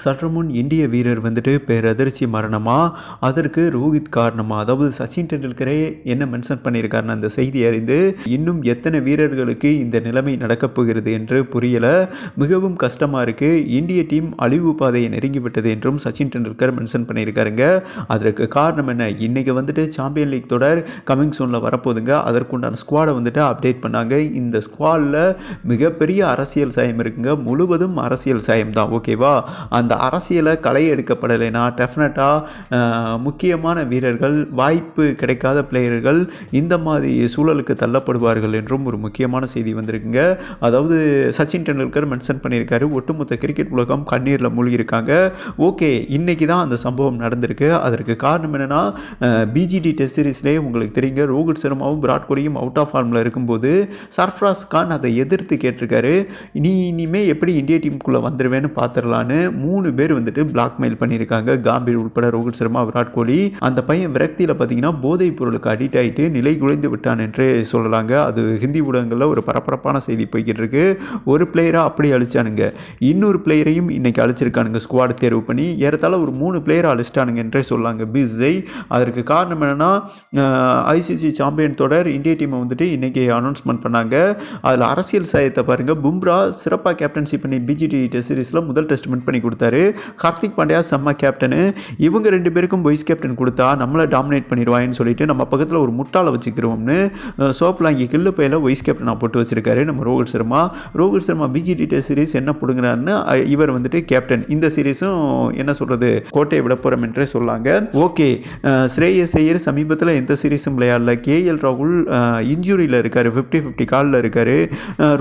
சற்று முன் இந்திய வீரர் வந்துட்டு பேரதிர்ச்சி மரணமா, அதற்கு ரோஹித் காரணமா? அதாவது சச்சின் டெண்டுல்கரே என்ன மென்ஷன் பண்ணியிருக்காருன்னு அந்த செய்தி அறிந்து இன்னும் எத்தனை வீரர்களுக்கு இந்த நிலைமை நடக்கப் போகிறது என்று புரியல. மிகவும் கஷ்டமா இருக்கு. இந்திய டீம் அழிவு பாதையை நெருங்கிவிட்டது என்றும் சச்சின் டெண்டுல்கர் மென்ஷன் பண்ணியிருக்காருங்க. அதற்கு காரணம் என்ன? இன்னைக்கு வந்துட்டு சாம்பியன் லீக் தொடர் கமிங் சூனில் வரப்போகுதுங்க. அதற்குண்டான ஸ்குவாடை வந்துட்டு அப்டேட் பண்ணாங்க. இந்த ஸ்குவாடில் மிகப்பெரிய அரசியல் சாயம் இருக்குங்க. முழுவதும் அரசியல் சாயம் தான். ஓகேவா? அந்த அரசியலை களை எடுக்கப்படலைன்னா டெஃபினட்டாக முக்கியமான வீரர்கள், வாய்ப்பு கிடைக்காத பிளேயர்கள் இந்த மாதிரி சூழலுக்கு தள்ளப்படுவார்கள் என்றும் ஒரு முக்கியமான செய்தி வந்திருக்குங்க. அதாவது சச்சின் டெண்டுல்கர் மென்ஷன் பண்ணியிருக்காரு, ஒட்டுமொத்த கிரிக்கெட் உலகம் கண்ணீரில் மூழ்கியிருக்காங்க. ஓகே, இன்னைக்கு தான் அந்த சம்பவம் நடந்திருக்கு. அதற்கு காரணம் என்னென்னா, பிஜிடி டெஸ்ட் சீரீஸ்லேயே உங்களுக்கு தெரியுங்க, ரோஹித் சர்மாவும் விராட் கோலியும் அவுட் ஆஃப் ஃபார்மில் இருக்கும்போது சர்ஃப்ராஸ் கான் அதை எதிர்த்து கேட்டிருக்காரு, நீ இனிமேல் எப்படி இந்திய டீமுக்குள்ளே வந்துடுவேன்னு பார்த்துடலான்னு 3 பேர் வந்துட்டு பிளாக்மெயில் பண்ணியிருக்காங்க. காம்பீர் உட்பட ரோஹித் சர்மா, விராட் கோலி. அந்த பையன் விரக்தியில் பார்த்தீங்கன்னா போதைப் பொருளுக்கு அடிக்ட் ஆகிட்டு நிலை குலைந்து விட்டான் என்றே சொல்லலாங்க. அது ஹிந்தி ஊடகங்களில் ஒரு பரபரப்பான செய்தி போய்கிட்டு இருக்கு. ஒரு பிளேயராக அப்படி அழிச்சானுங்க, இன்னொரு பிளேயரையும் இன்னைக்கு அழிச்சிருக்கானுங்க. ஸ்குவாட் தேர்வு பண்ணி ஏறத்தாழ ஒரு 3 பிளேயரை அழிச்சிட்டானுங்க என்றே சொல்லாங்க பிஜை. அதற்கு காரணம் என்னன்னா, ஐசிசி சாம்பியன் தொடர் இந்திய டீமை வந்துட்டு இன்னைக்கு அனௌன்ஸ்மெண்ட் பண்ணாங்க. அதில் அரசியல் சாயத்தை பாருங்க. பும்ரா சிறப்பாக கேப்டன்ஷிப் பண்ணி பிஜிடி டெஸ்ட் சீரீஸில் முதல் டெஸ்ட் வின் பண்ணி கொடுத்தாரு. கார்த்திக் பாண்டியா செம்ம கேப்டனு. இவங்க 2 பேருக்கும் வைஸ் கேப்டன் கொடுத்தா நம்மளை டாமினேட் பண்ணிடுவாங்கன்னு சொல்லிட்டு நம்ம பக்கத்தில் ஒரு முட்டாளை வச்சுக்கிறோம்னு சோப்லாங்கி கில்லு பையில வைஸ் கேப்டனாக போட்டு வச்சிருக்காரு நம்ம Rohit Sharma. Rohit Sharma PGT test series என்ன பிடுங்கிறாருன்னு இவர் வந்துட்டு கேப்டன். இந்த சீரீஸும் என்ன சொல்றது, கோட்டையை விட போகிறோம் என்றே சொல்லாங்க. ஓகே, ஸ்ரேயஸ் ஐயர் சமீபத்தில் எந்த சீரீஸும் விளையாடல. கேஎல் ராகுல் இன்ஜுரியில் இருக்காரு, 50-50 காலில் இருக்காரு.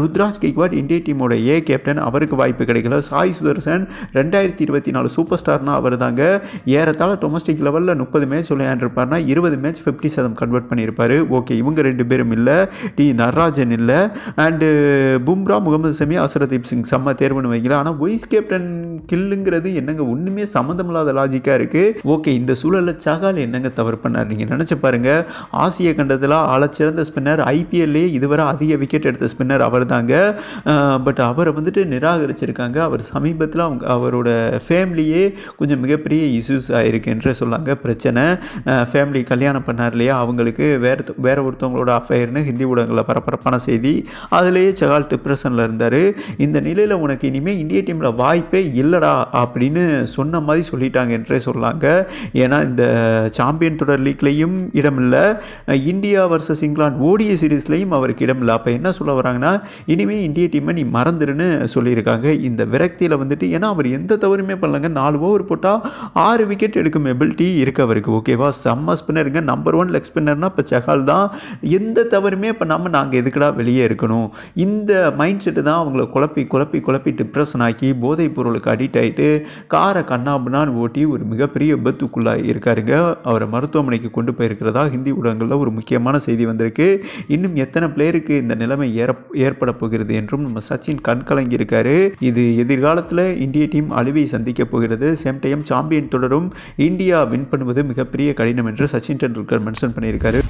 ருத்ராஜ் கெய்க்வாட் இந்திய டீமோட கேப்டன், அவருக்கு வாய்ப்பு கிடைக்கல. சாய் சுதர்சன் 2024 சூப்பர் ஸ்டார்னா அவர் தாங்க. ஏறத்தாழ டொமஸ்டிக் லெவலில் 30 மேட்ச் விளையாண்டுருப்பார்னா 20 மேட்ச் 50% கன்வெர்ட் பண்ணியிருப்பாரு. ஓகே, இவங்க 2 பேரும் இல்லை. டி நடராஜன் இல்லை. அண்டு பும்ரா, முகமது சமி, அசரதீப் சிங் செம்ம தேர்வுன்னு வைக்கல. ஆனால் வைஸ் கேப்டன் கில்லுங்கிறது என்னங்க ஒன்றுமே சம்மந்தம் இல்லாத லாஜிக்காக இருக்குது. ஓகே, இந்த சூழலில் சகால் என்னங்க தவறு பண்ணார் நீங்கள் நினச்சி பாருங்க. ஆசிய கண்டத்தில் ஆளச்சிறந்த ஸ்பின்னர், ஐபிஎல்லே இதுவரை அதிக விக்கெட் எடுத்த ஸ்பின்னர் அவர் தாங்க. பட் அவரை வந்துட்டு நிராகரிச்சிருக்காங்க. அவர் சமீபத்தில் அவரோட ஃபேமிலியே கொஞ்சம் மிகப்பெரிய இஷ்யூஸ் ஆகிருக்கு என்றே சொல்லாங்க. பிரச்சனை, ஃபேமிலி கல்யாணம் பண்ணார் இல்லையா, அவங்களுக்கு வேற ஒருத்தவங்களோட அஃபேர்னு ஹிந்தி ஊடகங்களில் பரபரப்பான செய்தி. அதுலேயே சகால் டிப்ரெஷனில் இருந்தார். இந்த நிலையில் உனக்கு இனிமேல் இந்திய டீமில் வாய்ப்பே இல்லைடா அப்படின்னு சொன்ன மாதிரி சொல்லிட்டாங்க என்றே சொல்லாங்க. ஏன்னா இந்த சாம்பியன் தொடர் லீக்லையும் இடமில்லை, இந்தியா வர்சஸ் இங்கிலாந்து ஓடிய சீரீஸ்லையும் அவருக்கு இடமில்லை. அப்போ என்ன சொல்ல வராங்கன்னா, இனிமேல் இந்திய டீமை நீ மறந்துடுன்னு சொல்லியிருக்காங்க. இந்த விரக்தியில் வந்துட்டு, ஏன்னா அவர் எந்த தவறுமே பண்ணலங்க. 4 ஓவர் போட்டால் 6 விக்கெட் எடுக்கும் எபிலிட்டி இருக்கு அவருக்கு. ஓகேவா? செம்ம ஸ்பின்னருங்க. நம்பர் 1 லெக் ஸ்பின்னர்னா இப்போ சகால் தான். எந்த தவறுமே பண்ணாமல் நாங்கள் எதுக்கடா வெளியே இருக்கணும், இந்த மைண்ட் செட்டு தான் அவங்கள குழப்பி குழப்பி குழப்பி டிப்ரெஷன் ஆக்கி போதைப் பொருளுக்கு அடிக்ட் ஆகிட்டு காரை கண்ணாபுனான்னு ஓட்டி ஒரு மிகப்பெரிய விபத்துக்குள்ளாக இருக்காருங்க. அவரை மருத்துவமனைக்கு கொண்டு போயிருக்கிறதா ஹிந்தி ஊடகங்களில் ஒரு முக்கியமான செய்தி வந்திருக்கு. இன்னும் எத்தனை பிளேயருக்கு இந்த நிலைமை ஏற்பட போகிறது என்றும் நம்ம சச்சின் கண்கலங்கி இருக்காரு. இது எதிர்காலத்தில் இந்திய டீம் அழிவை சந்திக்க போகிறது. சேம் டைம் சாம்பியன் தொடரும் இந்தியா வின் பண்ணுவது மிகப்பெரிய கடினம் என்று சச்சின் டெண்டுல்கர் மென்ஷன் பண்ணியிருக்காரு.